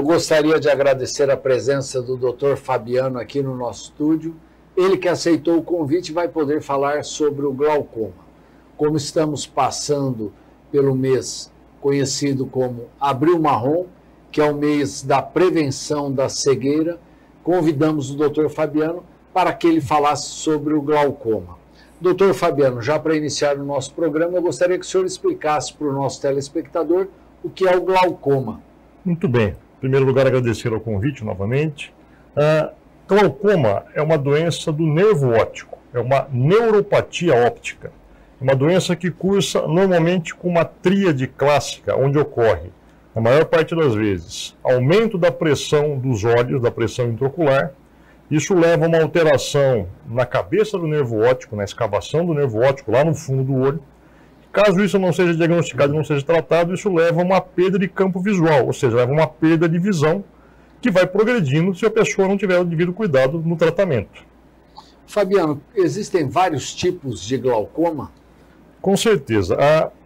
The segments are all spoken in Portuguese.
Eu gostaria de agradecer a presença do Dr. Fabiano aqui no nosso estúdio. Ele que aceitou o convite vai poder falar sobre o glaucoma. Como estamos passando pelo mês conhecido como Abril Marrom, que é o mês da prevenção da cegueira, convidamos o Dr. Fabiano para que ele falasse sobre o glaucoma. Dr. Fabiano, já para iniciar o nosso programa, eu gostaria que o senhor explicasse para o nosso telespectador o que é o glaucoma. Muito bem. Em primeiro lugar, agradecer ao convite novamente. Glaucoma é uma doença do nervo óptico, é uma neuropatia óptica. É uma doença que cursa normalmente com uma tríade clássica, onde ocorre, na maior parte das vezes, aumento da pressão dos olhos, da pressão intraocular. Isso leva a uma alteração na cabeça do nervo óptico, na escavação do nervo óptico, lá no fundo do olho. Caso isso não seja diagnosticado e não seja tratado, isso leva a uma perda de campo visual, ou seja, leva a uma perda de visão que vai progredindo se a pessoa não tiver o devido cuidado no tratamento. Fabiano, existem vários tipos de glaucoma? Com certeza.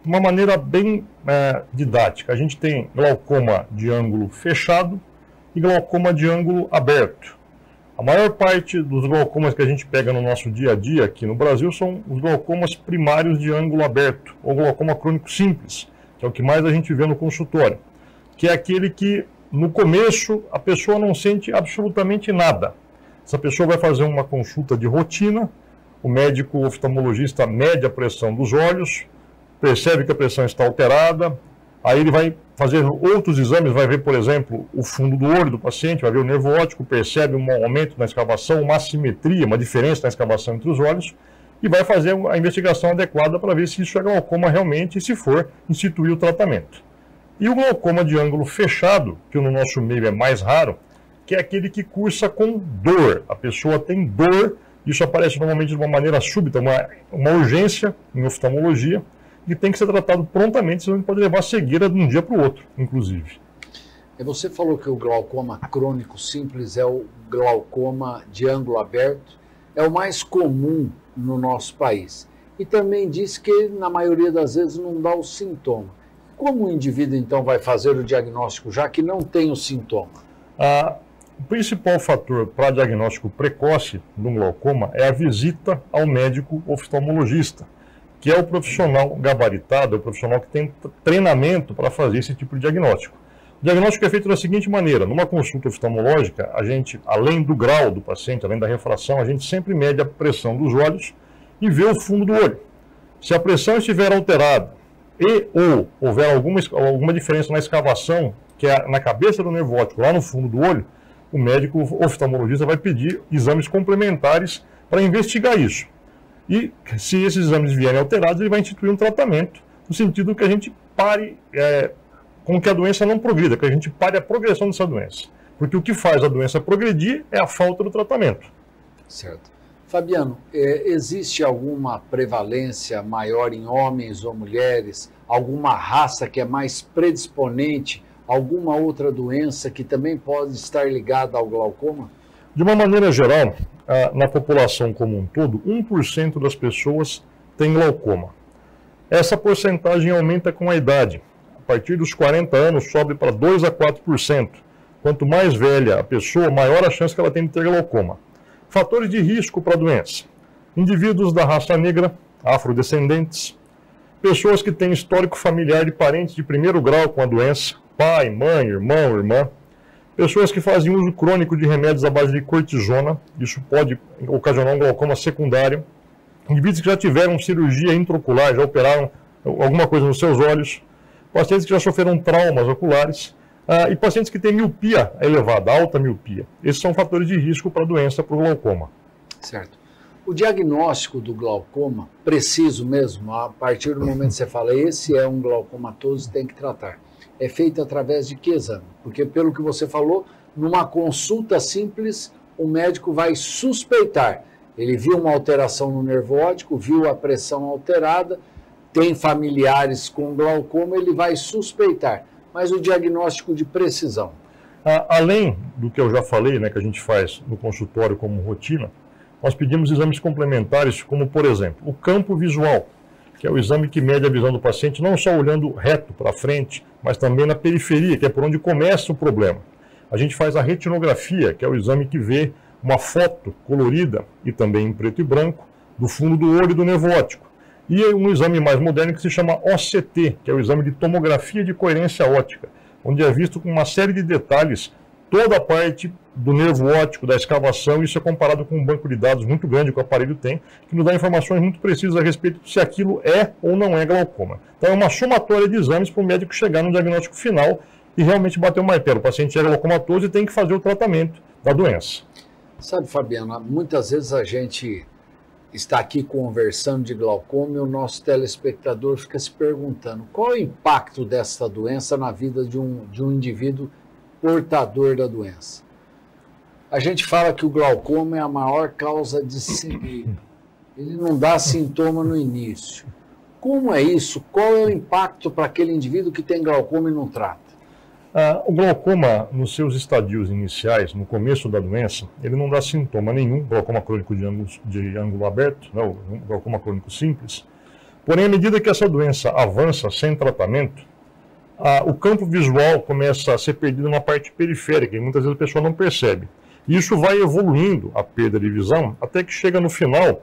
Uma maneira bem didática. A gente tem glaucoma de ângulo fechado e glaucoma de ângulo aberto. A maior parte dos glaucomas que a gente pega no nosso dia a dia aqui no Brasil são os glaucomas primários de ângulo aberto, ou glaucoma crônico simples, que é o que mais a gente vê no consultório, que é aquele que, no começo, a pessoa não sente absolutamente nada. Essa pessoa vai fazer uma consulta de rotina, o médico oftalmologista mede a pressão dos olhos, percebe que a pressão está alterada, aí ele vai fazer outros exames, vai ver, por exemplo, o fundo do olho do paciente, vai ver o nervo óptico, percebe um aumento na escavação, uma assimetria, uma diferença na escavação entre os olhos, e vai fazer a investigação adequada para ver se isso é glaucoma realmente e, se for, instituir o tratamento. E o glaucoma de ângulo fechado, que no nosso meio é mais raro, que é aquele que cursa com dor. A pessoa tem dor, isso aparece normalmente de uma maneira súbita, uma urgência em oftalmologia, e tem que ser tratado prontamente, senão pode levar a cegueira de um dia para o outro, inclusive. Você falou que o glaucoma crônico simples é o glaucoma de ângulo aberto, é o mais comum no nosso país. E também disse que, na maioria das vezes, não dá o sintoma. Como o indivíduo, então, vai fazer o diagnóstico, já que não tem o sintoma? O principal fator para diagnóstico precoce do glaucoma é a visita ao médico oftalmologista, que é o profissional gabaritado, é o profissional que tem treinamento para fazer esse tipo de diagnóstico. O diagnóstico é feito da seguinte maneira: numa consulta oftalmológica, a gente, além do grau do paciente, além da refração, a gente sempre mede a pressão dos olhos e vê o fundo do olho. Se a pressão estiver alterada ou houver alguma diferença na escavação, que é na cabeça do nervo óptico, lá no fundo do olho, o médico oftalmologista vai pedir exames complementares para investigar isso. E se esses exames vierem alterados, ele vai instituir um tratamento, no sentido que a gente pare com que a doença não progrida, que a gente pare a progressão dessa doença. Porque o que faz a doença progredir é a falta do tratamento. Certo. Fabiano, existe alguma prevalência maior em homens ou mulheres? Alguma raça que é mais predisponente? Alguma outra doença que também pode estar ligada ao glaucoma? De uma maneira geral, na população como um todo, 1% das pessoas tem glaucoma. Essa porcentagem aumenta com a idade. A partir dos 40 anos, sobe para 2 a 4%. Quanto mais velha a pessoa, maior a chance que ela tem de ter glaucoma. Fatores de risco para a doença: indivíduos da raça negra, afrodescendentes, pessoas que têm histórico familiar de parentes de primeiro grau com a doença, pai, mãe, irmão, irmã, pessoas que fazem uso crônico de remédios à base de cortisona, isso pode ocasionar um glaucoma secundário, indivíduos que já tiveram cirurgia intraocular, já operaram alguma coisa nos seus olhos, pacientes que já sofreram traumas oculares, e pacientes que têm miopia elevada, alta miopia. Esses são fatores de risco para a doença, para o glaucoma. Certo. O diagnóstico do glaucoma, preciso mesmo, a partir do momento que você fala, esse é um glaucomatoso, tem que tratar. É feito através de que exame? Porque, pelo que você falou, numa consulta simples, o médico vai suspeitar. Ele viu uma alteração no nervo óptico, viu a pressão alterada, tem familiares com glaucoma, ele vai suspeitar. Mas o diagnóstico de precisão? Além do que eu já falei, né, que a gente faz no consultório como rotina, nós pedimos exames complementares, como, por exemplo, o campo visual, que é o exame que mede a visão do paciente, não só olhando reto para frente, mas também na periferia, que é por onde começa o problema. a gente faz a retinografia, que é o exame que vê uma foto colorida e também em preto e branco do fundo do olho e do nervo óptico. E um exame mais moderno que se chama OCT, que é o exame de tomografia de coerência óptica, onde é visto com uma série de detalhes toda a parte do nervo óptico, da escavação. Isso é comparado com um banco de dados muito grande que o aparelho tem, que nos dá informações muito precisas a respeito de se aquilo é ou não é glaucoma. Então é uma somatória de exames para o médico chegar no diagnóstico final e realmente bater o martelo. O paciente é glaucomatoso e tem que fazer o tratamento da doença. Sabe, Fabiano, muitas vezes a gente está aqui conversando de glaucoma e o nosso telespectador fica se perguntando qual é o impacto dessa doença na vida de um indivíduo portador da doença. A gente fala que o glaucoma é a maior causa de cegueira. Ele não dá sintoma no início. Como é isso? Qual é o impacto para aquele indivíduo que tem glaucoma e não trata? O glaucoma, nos seus estadios iniciais, no começo da doença, ele não dá sintoma nenhum, glaucoma crônico de ângulo aberto, não, glaucoma crônico simples. Porém, à medida que essa doença avança sem tratamento, o campo visual começa a ser perdido na parte periférica e muitas vezes a pessoa não percebe. E isso vai evoluindo a perda de visão até que chega no final,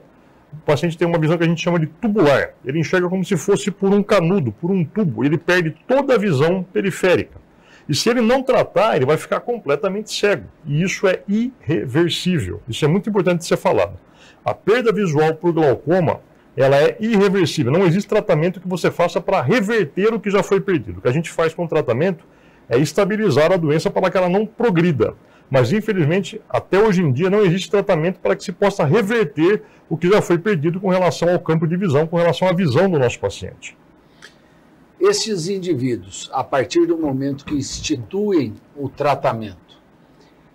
o paciente tem uma visão que a gente chama de tubular. Ele enxerga como se fosse por um canudo, por um tubo. Ele perde toda a visão periférica. E se ele não tratar, ele vai ficar completamente cego. E isso é irreversível. Isso é muito importante de ser falado. A perda visual por glaucoma, ela é irreversível. Não existe tratamento que você faça para reverter o que já foi perdido. O que a gente faz com o tratamento é estabilizar a doença para que ela não progrida. Mas, infelizmente, até hoje em dia não existe tratamento para que se possa reverter o que já foi perdido com relação ao campo de visão, com relação à visão do nosso paciente. Esses indivíduos, a partir do momento que instituem o tratamento,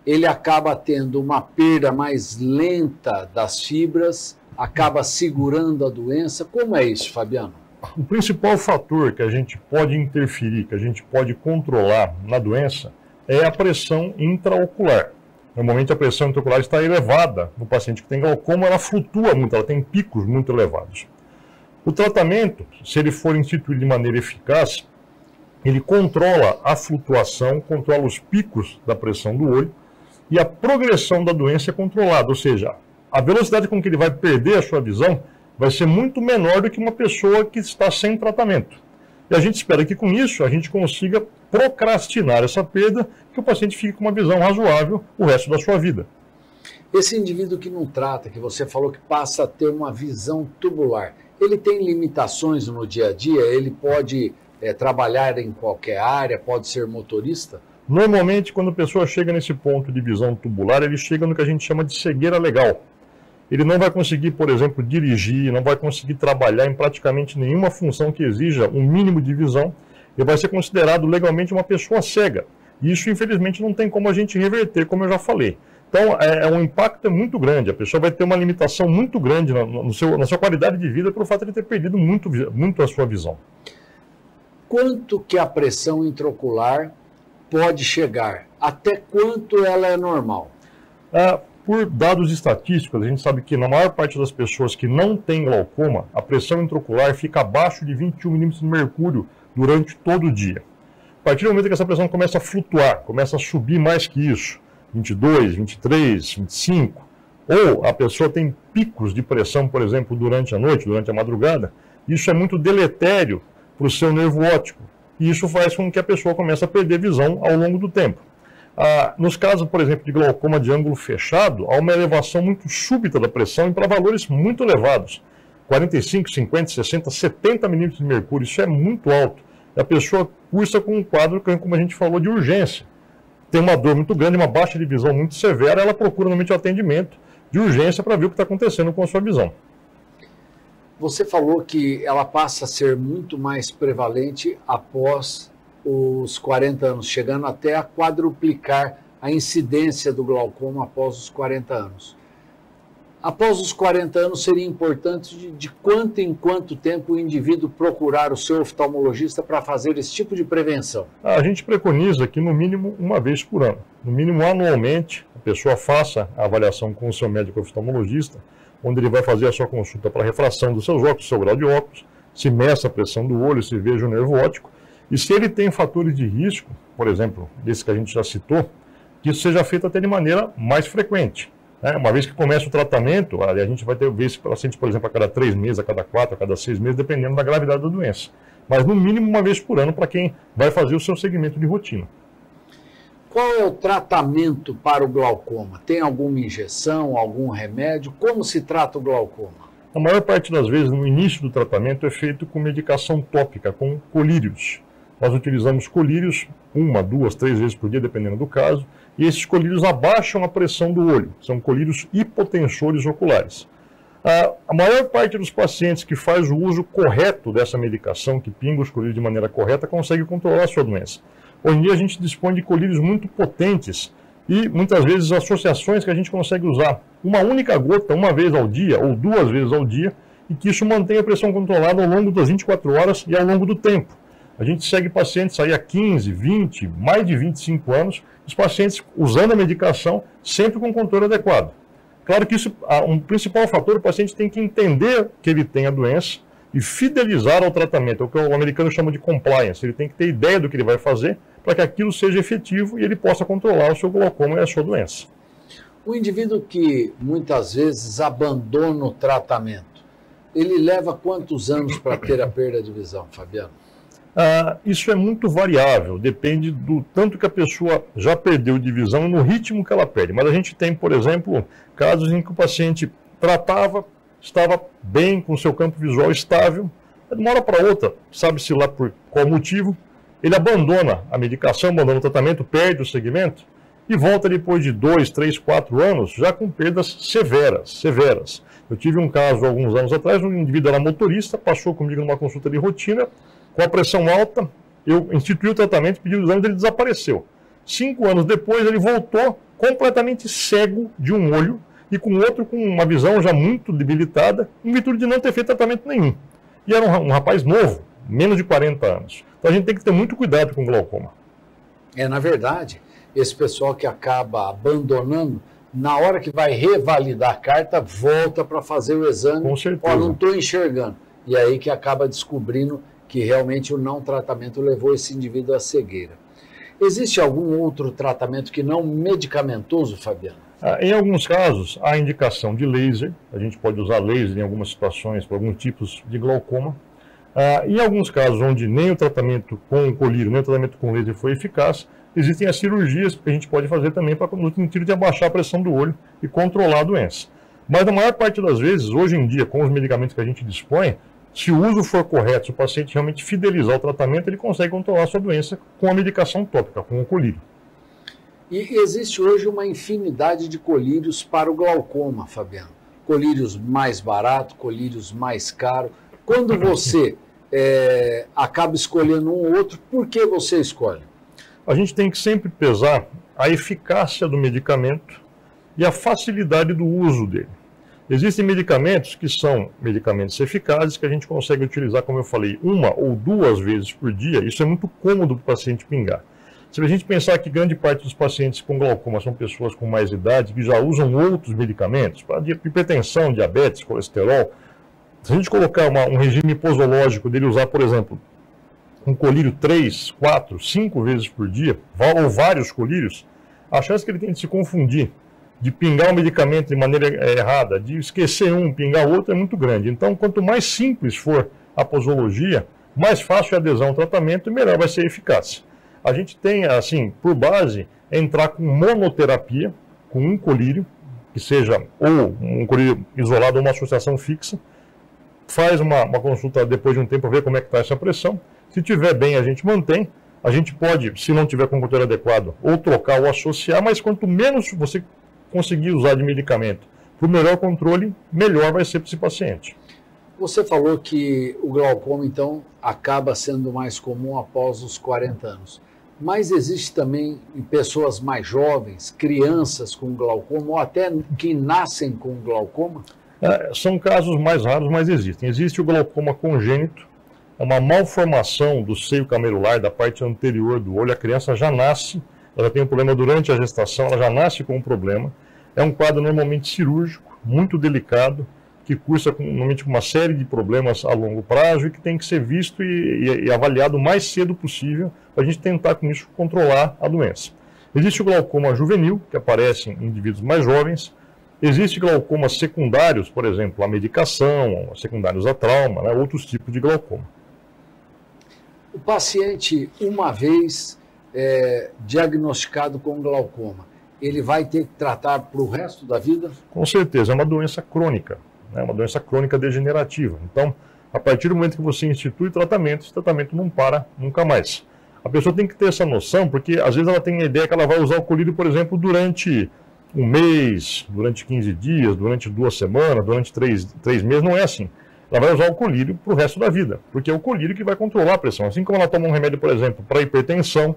ele acaba tendo uma perda mais lenta das fibras, acaba segurando a doença. Como é isso, Fabiano? O principal fator que a gente pode interferir, que a gente pode controlar na doença, é a pressão intraocular. Normalmente a pressão intraocular está elevada no paciente que tem glaucoma, ela flutua muito, ela tem picos muito elevados. O tratamento, se ele for instituído de maneira eficaz, ele controla a flutuação, controla os picos da pressão do olho e a progressão da doença é controlada, ou seja, a velocidade com que ele vai perder a sua visão vai ser muito menor do que uma pessoa que está sem tratamento. E a gente espera que com isso a gente consiga procrastinar essa perda, que o paciente fique com uma visão razoável o resto da sua vida. Esse indivíduo que não trata, que você falou que passa a ter uma visão tubular, ele tem limitações no dia a dia? Ele pode trabalhar em qualquer área, pode ser motorista? Normalmente, quando a pessoa chega nesse ponto de visão tubular, ele chega no que a gente chama de cegueira legal. Ele não vai conseguir, por exemplo, dirigir, não vai conseguir trabalhar em praticamente nenhuma função que exija um mínimo de visão. Ele vai ser considerado legalmente uma pessoa cega. E isso, infelizmente, não tem como a gente reverter, como eu já falei. Então, um impacto muito grande. A pessoa vai ter uma limitação muito grande na sua qualidade de vida pelo fato de ter perdido muito a sua visão. Quanto que a pressão intraocular pode chegar? Até quanto ela é normal? Por dados estatísticos, a gente sabe que na maior parte das pessoas que não têm glaucoma, a pressão intraocular fica abaixo de 21 milímetros de mercúrio durante todo o dia. A partir do momento que essa pressão começa a flutuar, começa a subir mais que isso, 22, 23, 25, ou a pessoa tem picos de pressão, por exemplo, durante a noite, durante a madrugada, isso é muito deletério para o seu nervo óptico. E isso faz com que a pessoa comece a perder visão ao longo do tempo. Nos casos, por exemplo, de glaucoma de ângulo fechado, há uma elevação muito súbita da pressão e para valores muito elevados. 45, 50, 60, 70 milímetros de mercúrio, isso é muito alto. E a pessoa cursa com um quadro, como a gente falou, de urgência. Tem uma dor muito grande, uma baixa de visão muito severa, ela procura normalmente o atendimento de urgência para ver o que está acontecendo com a sua visão. Você falou que ela passa a ser muito mais prevalente após os 40 anos, chegando até a quadruplicar a incidência do glaucoma após os 40 anos. Após os 40 anos, seria importante de quanto em quanto tempo o indivíduo procurar o seu oftalmologista para fazer esse tipo de prevenção? A gente preconiza que no mínimo uma vez por ano. No mínimo anualmente, a pessoa faça a avaliação com o seu médico oftalmologista, onde ele vai fazer a sua consulta para refração dos seus óculos, seu grau de óculos, se meça a pressão do olho, se veja o nervo óptico. E se ele tem fatores de risco, por exemplo, desse que a gente já citou, que isso seja feito até de maneira mais frequente. Uma vez que começa o tratamento, a gente vai ver esse paciente, por exemplo, a cada 3 meses, a cada 4, a cada 6 meses, dependendo da gravidade da doença. Mas no mínimo uma vez por ano para quem vai fazer o seu segmento de rotina. Qual é o tratamento para o glaucoma? Tem alguma injeção, algum remédio? Como se trata o glaucoma? A maior parte das vezes, no início do tratamento, é feito com medicação tópica, com colírios. Nós utilizamos colírios 1, 2, 3 vezes por dia, dependendo do caso, e esses colírios abaixam a pressão do olho. São colírios hipotensores oculares. A maior parte dos pacientes que faz o uso correto dessa medicação, que pinga os colírios de maneira correta, consegue controlar a sua doença. Hoje em dia a gente dispõe de colírios muito potentes e muitas vezes associações que a gente consegue usar uma única gota, uma vez ao dia ou 2 vezes ao dia, e que isso mantém a pressão controlada ao longo das 24 horas e ao longo do tempo. A gente segue pacientes aí há 15, 20, mais de 25 anos, os pacientes usando a medicação sempre com controle adequado. Claro que isso, um principal fator, o paciente tem que entender que ele tem a doença e fidelizar ao tratamento, é o que o americano chama de compliance. Ele tem que ter ideia do que ele vai fazer para que aquilo seja efetivo e ele possa controlar o seu glaucoma e a sua doença. O indivíduo que muitas vezes abandona o tratamento, ele leva quantos anos para ter a perda de visão, Fabiano? Isso é muito variável, depende do tanto que a pessoa já perdeu de visão e no ritmo que ela perde. Mas a gente tem, por exemplo, casos em que o paciente tratava, estava bem, com seu campo visual estável, de uma hora para outra, sabe-se lá por qual motivo, ele abandona a medicação, abandona o tratamento, perde o segmento e volta depois de 2, 3, 4 anos, já com perdas severas. Eu tive um caso alguns anos atrás, um indivíduo era motorista, passou comigo numa consulta de rotina, com a pressão alta, eu instituí o tratamento, pedi o exame, ele desapareceu. 5 anos depois, ele voltou completamente cego de um olho e com outro com uma visão já muito debilitada, em virtude de não ter feito tratamento nenhum. E era um rapaz novo, menos de 40 anos. Então a gente tem que ter muito cuidado com o glaucoma. Na verdade, esse pessoal que acaba abandonando, na hora que vai revalidar a carta, volta para fazer o exame. Com certeza. Não estou enxergando. E aí que acaba descobrindo que realmente o não tratamento levou esse indivíduo à cegueira. Existe algum outro tratamento que não medicamentoso, Fabiano? Em alguns casos, há indicação de laser. A gente pode usar laser em algumas situações para alguns tipos de glaucoma. Em alguns casos onde nem o tratamento com colírio, nem o tratamento com laser foi eficaz, existem as cirurgias que a gente pode fazer também no sentido de abaixar a pressão do olho e controlar a doença. Mas na maior parte das vezes, hoje em dia, com os medicamentos que a gente dispõe, se o uso for correto, se o paciente realmente fidelizar o tratamento, ele consegue controlar a sua doença com a medicação tópica, com o colírio. E existe hoje uma infinidade de colírios para o glaucoma, Fabiano. Colírios mais baratos, colírios mais caros. Quando você acaba escolhendo um ou outro, por que você escolhe? A gente tem que sempre pesar a eficácia do medicamento e a facilidade do uso dele. Existem medicamentos que são medicamentos eficazes que a gente consegue utilizar, como eu falei, 1 ou 2 vezes por dia. Isso é muito cômodo para o paciente pingar. Se a gente pensar que grande parte dos pacientes com glaucoma são pessoas com mais idade que já usam outros medicamentos, para hipertensão, diabetes, colesterol, se a gente colocar um regime posológico dele usar, por exemplo, um colírio 3, 4, 5 vezes por dia, ou vários colírios, a chance que ele tem de se confundir, de pingar um medicamento de maneira errada, de esquecer um, pingar outro, é muito grande. Então, quanto mais simples for a posologia, mais fácil a adesão ao tratamento e melhor vai ser a eficácia. A gente tem, assim, por base, entrar com monoterapia, com um colírio, que seja ou um colírio isolado ou uma associação fixa, faz uma consulta depois de um tempo, ver como é que está essa pressão. Se tiver bem, a gente mantém. A gente pode, se não tiver com o controle adequado, ou trocar ou associar, mas quanto menos você conseguir usar de medicamento para o melhor controle, melhor vai ser para esse paciente. Você falou que o glaucoma, então, acaba sendo mais comum após os 40 anos. Mas existe também em pessoas mais jovens, crianças com glaucoma, ou até que nascem com glaucoma? São casos mais raros, mas existem. Existe o glaucoma congênito, é uma malformação do seio camelular, da parte anterior do olho. A criança já nasce, ela tem um problema durante a gestação, ela já nasce com um problema. É um quadro normalmente cirúrgico, muito delicado, que cursa normalmente com uma série de problemas a longo prazo e que tem que ser visto e avaliado o mais cedo possível para a gente tentar com isso controlar a doença. Existe o glaucoma juvenil, que aparece em indivíduos mais jovens. Existe glaucomas secundários, por exemplo, a medicação, secundários a trauma, né, outros tipos de glaucoma. O paciente, uma vez diagnosticado com glaucoma, ele vai ter que tratar para o resto da vida? Com certeza, é uma doença crônica, né, uma doença crônica degenerativa. Então, a partir do momento que você institui tratamento, esse tratamento não para nunca mais. A pessoa tem que ter essa noção, porque às vezes ela tem a ideia que ela vai usar o colírio, por exemplo, durante um mês, durante 15 dias, durante 2 semanas, durante 3 meses, não é assim. Ela vai usar o colírio para o resto da vida, porque é o colírio que vai controlar a pressão. Assim como ela toma um remédio, por exemplo, para hipertensão,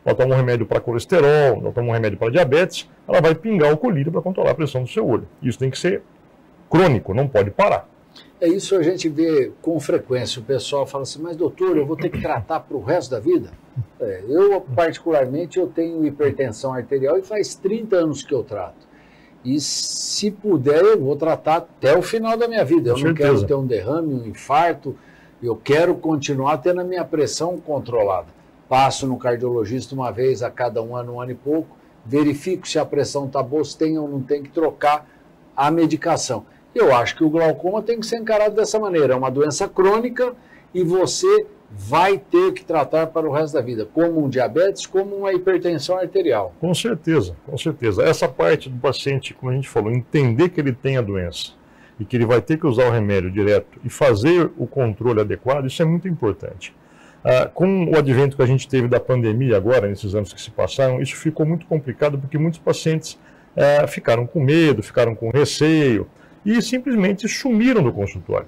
ela toma um remédio para colesterol, ela toma um remédio para diabetes, ela vai pingar o colírio para controlar a pressão do seu olho. Isso tem que ser crônico, não pode parar. É isso a gente vê com frequência. O pessoal fala assim, mas doutor, eu vou ter que tratar para o resto da vida? Eu, particularmente, eu tenho hipertensão arterial e faz 30 anos que eu trato. E se puder, eu vou tratar até o final da minha vida. Eu não quero ter um derrame, um infarto, eu quero continuar tendo a minha pressão controlada. Passo no cardiologista uma vez a cada um ano e pouco, verifico se a pressão está boa, se tem ou não tem que trocar a medicação. Eu acho que o glaucoma tem que ser encarado dessa maneira. É uma doença crônica e você vai ter que tratar para o resto da vida, como um diabetes, como uma hipertensão arterial. Com certeza, com certeza. Essa parte do paciente, como a gente falou, entender que ele tem a doença e que ele vai ter que usar o remédio direto e fazer o controle adequado, isso é muito importante. Com o advento que a gente teve da pandemia agora, nesses anos que se passaram, isso ficou muito complicado porque muitos pacientes ficaram com medo, ficaram com receio e simplesmente sumiram do consultório.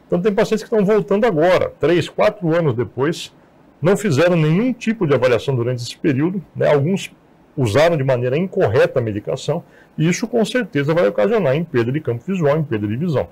Então tem pacientes que estão voltando agora, 3, 4 anos depois, não fizeram nenhum tipo de avaliação durante esse período, né? Alguns usaram de maneira incorreta a medicação e isso com certeza vai ocasionar em perda de campo visual, em perda de visão.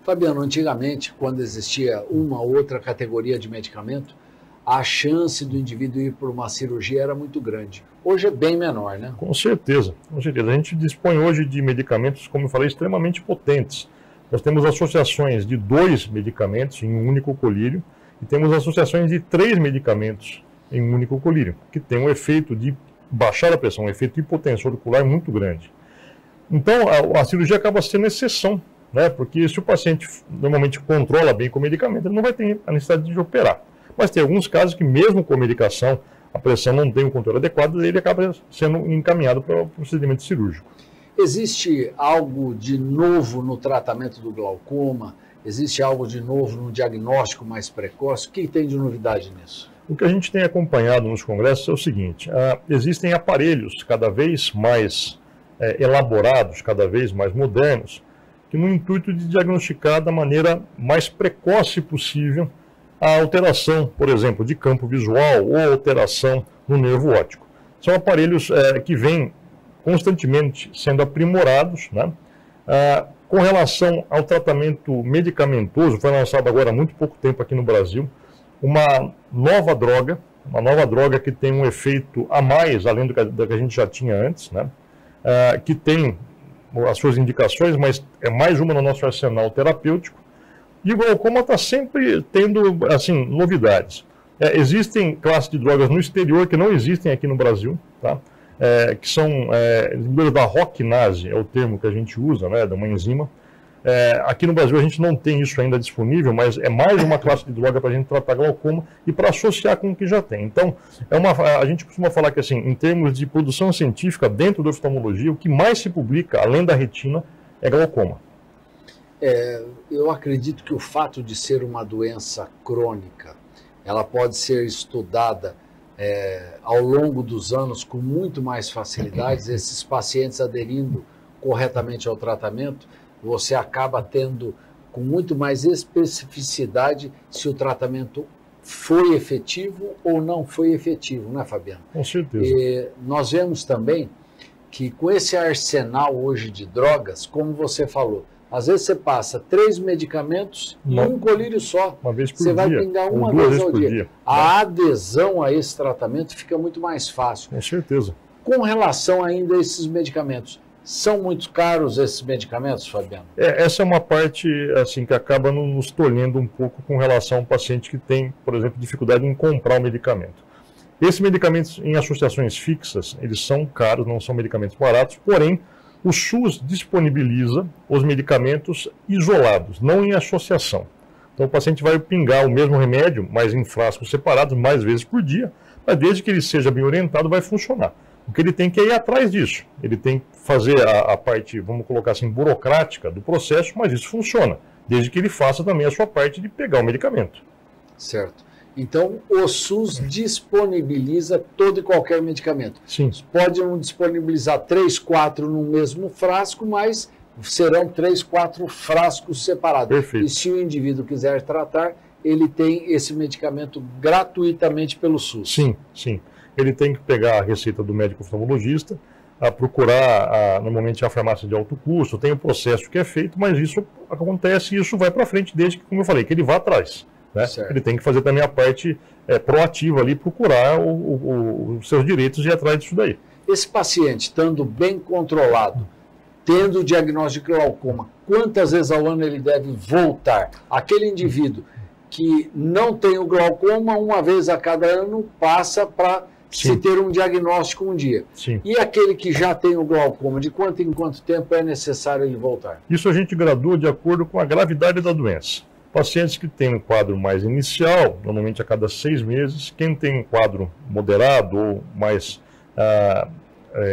Fabiano, antigamente, quando existia uma ou outra categoria de medicamento, a chance do indivíduo ir por uma cirurgia era muito grande. Hoje é bem menor, né? Com certeza, com certeza. A gente dispõe hoje de medicamentos, como eu falei, extremamente potentes. Nós temos associações de 2 medicamentos em um único colírio e temos associações de 3 medicamentos em um único colírio, que tem um efeito de baixar a pressão, um efeito hipotensor ocular muito grande. Então, a cirurgia acaba sendo exceção, né? Porque se o paciente normalmente controla bem com o medicamento, ele não vai ter a necessidade de operar. Mas tem alguns casos que mesmo com a medicação, a pressão não tem o controle adequado e ele acaba sendo encaminhado para o procedimento cirúrgico. Existe algo de novo no tratamento do glaucoma? Existe algo de novo no diagnóstico mais precoce? O que tem de novidade nisso? O que a gente tem acompanhado nos congressos é o seguinte, existem aparelhos cada vez mais elaborados, cada vez mais modernos, que no intuito de diagnosticar da maneira mais precoce possível a alteração, por exemplo, de campo visual ou alteração no nervo óptico. São aparelhos que vêm constantemente sendo aprimorados, né? Com relação ao tratamento medicamentoso, foi lançado agora há muito pouco tempo aqui no Brasil, uma nova droga que tem um efeito a mais, além do que a gente já tinha antes, né? Que tem as suas indicações, mas é mais uma no nosso arsenal terapêutico. E o glaucoma está sempre tendo, assim, novidades. Existem classes de drogas no exterior que não existem aqui no Brasil, tá? Que são inibidores da ROCnase, é o termo que a gente usa, né, de uma enzima. Aqui no Brasil a gente não tem isso ainda disponível, mas é mais uma classe de droga para a gente tratar glaucoma e para associar com o que já tem. Então, a gente costuma falar que, assim, em termos de produção científica dentro da oftalmologia, o que mais se publica, além da retina, é glaucoma. Eu acredito que o fato de ser uma doença crônica, ela pode ser estudada ao longo dos anos com muito mais facilidades, esses pacientes aderindo corretamente ao tratamento, você acaba tendo com muito mais especificidade se o tratamento foi efetivo ou não foi efetivo, não é, Fabiano? Com certeza. E nós vemos também que com esse arsenal hoje de drogas, como você falou, às vezes você passa 3 medicamentos em um colírio só. Uma vez por dia. Você vai pingar uma vez ao dia. A adesão a esse tratamento fica muito mais fácil. Com certeza. Com relação ainda a esses medicamentos, são muito caros esses medicamentos, Fabiano? Essa é uma parte assim, que acaba nos tolhendo um pouco com relação ao paciente que tem, por exemplo, dificuldade em comprar o medicamento. Esses medicamentos em associações fixas, eles são caros, não são medicamentos baratos, porém, o SUS disponibiliza os medicamentos isolados, não em associação. Então o paciente vai pingar o mesmo remédio, mas em frascos separados, mais vezes por dia, mas desde que ele seja bem orientado, vai funcionar. O que ele tem que ir atrás disso. Ele tem que fazer a parte, vamos colocar assim, burocrática do processo, mas isso funciona, desde que ele faça também a sua parte de pegar o medicamento. Certo. Então, o SUS disponibiliza todo e qualquer medicamento. Sim. Pode não disponibilizar 3, 4 no mesmo frasco, mas serão 3, 4 frascos separados. Perfeito. E se o indivíduo quiser tratar, ele tem esse medicamento gratuitamente pelo SUS. Sim, sim. Ele tem que pegar a receita do médico oftalmologista, procurar normalmente a farmácia de alto custo, tem o processo que é feito, mas isso acontece e isso vai para frente desde que, como eu falei, que ele vá atrás. Né? Ele tem que fazer também a parte proativa ali, procurar os seus direitos e ir atrás disso daí. Esse paciente, estando bem controlado, tendo o diagnóstico de glaucoma, quantas vezes ao ano ele deve voltar? Aquele indivíduo que não tem o glaucoma, uma vez a cada ano, passa para se ter um diagnóstico um dia. Sim. E aquele que já tem o glaucoma, de quanto em quanto tempo é necessário ele voltar? Isso a gente gradua de acordo com a gravidade da doença. Pacientes que têm um quadro mais inicial, normalmente a cada 6 meses, quem tem um quadro moderado ou mais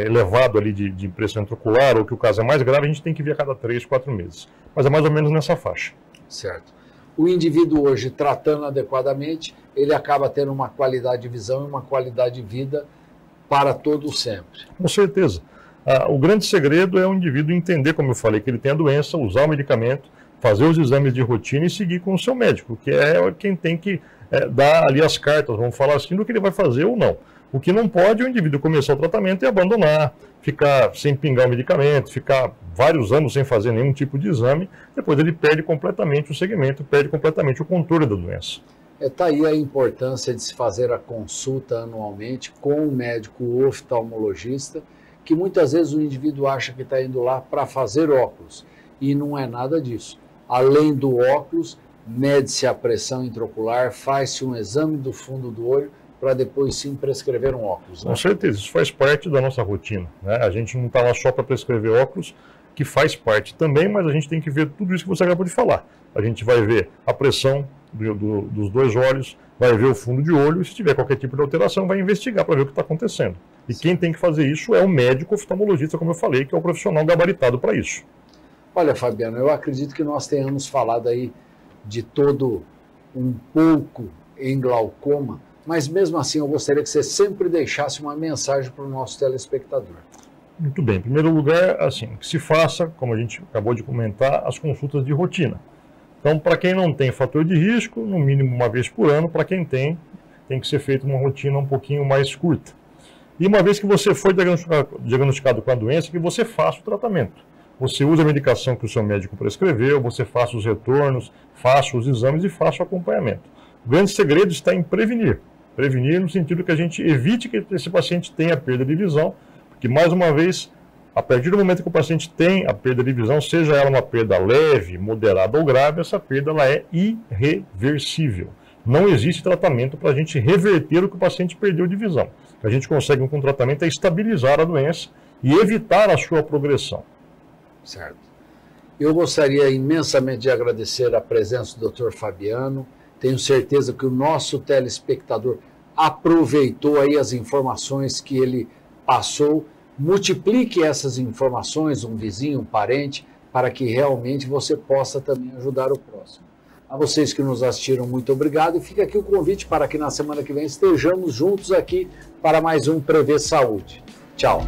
elevado ali de pressão intraocular, ou que o caso é mais grave, a gente tem que vir a cada 3, 4 meses. Mas é mais ou menos nessa faixa. Certo. O indivíduo hoje, tratando adequadamente, ele acaba tendo uma qualidade de visão e uma qualidade de vida para todo sempre. Com certeza. O grande segredo é o indivíduo entender, como eu falei, que ele tem a doença, usar o medicamento, fazer os exames de rotina e seguir com o seu médico, que é quem tem que dar ali as cartas, vamos falar assim, do que ele vai fazer ou não. O que não pode é o indivíduo começar o tratamento e abandonar, ficar sem pingar o medicamento, ficar vários anos sem fazer nenhum tipo de exame, depois ele perde completamente o segmento, perde completamente o controle da doença. Está aí a importância de se fazer a consulta anualmente com o médico oftalmologista, que muitas vezes o indivíduo acha que está indo lá para fazer óculos, e não é nada disso. Além do óculos, mede-se a pressão intraocular, faz-se um exame do fundo do olho para depois sim prescrever um óculos. Né? Com certeza, isso faz parte da nossa rotina. Né? A gente não está lá só para prescrever óculos, que faz parte também, mas a gente tem que ver tudo isso que você acabou de falar. A gente vai ver a pressão dos 2 olhos, vai ver o fundo de olho, e se tiver qualquer tipo de alteração, vai investigar para ver o que está acontecendo. E quem tem que fazer isso é o médico oftalmologista, como eu falei, que é o profissional gabaritado para isso. Olha, Fabiano, eu acredito que nós tenhamos falado aí de todo um pouco em glaucoma, mas mesmo assim eu gostaria que você sempre deixasse uma mensagem para o nosso telespectador. Muito bem. Em primeiro lugar, assim, que se faça, como a gente acabou de comentar, as consultas de rotina. Então, para quem não tem fator de risco, no mínimo uma vez por ano, para quem tem que ser feita uma rotina um pouquinho mais curta. E uma vez que você foi diagnosticado com a doença, que você faça o tratamento. Você usa a medicação que o seu médico prescreveu, você faça os retornos, faça os exames e faça o acompanhamento. O grande segredo está em prevenir. Prevenir no sentido que a gente evite que esse paciente tenha perda de visão, porque, mais uma vez, a partir do momento que o paciente tem a perda de visão, seja ela uma perda leve, moderada ou grave, essa perda ela é irreversível. Não existe tratamento para a gente reverter o que o paciente perdeu de visão. O que a gente consegue com o tratamento é estabilizar a doença e evitar a sua progressão. Certo. Eu gostaria imensamente de agradecer a presença do Dr. Fabiano. Tenho certeza que o nosso telespectador aproveitou aí as informações que ele passou. Multiplique essas informações, um vizinho, um parente, para que realmente você possa também ajudar o próximo. A vocês que nos assistiram, muito obrigado. E fica aqui o convite para que na semana que vem estejamos juntos aqui para mais um Prevê Saúde. Tchau.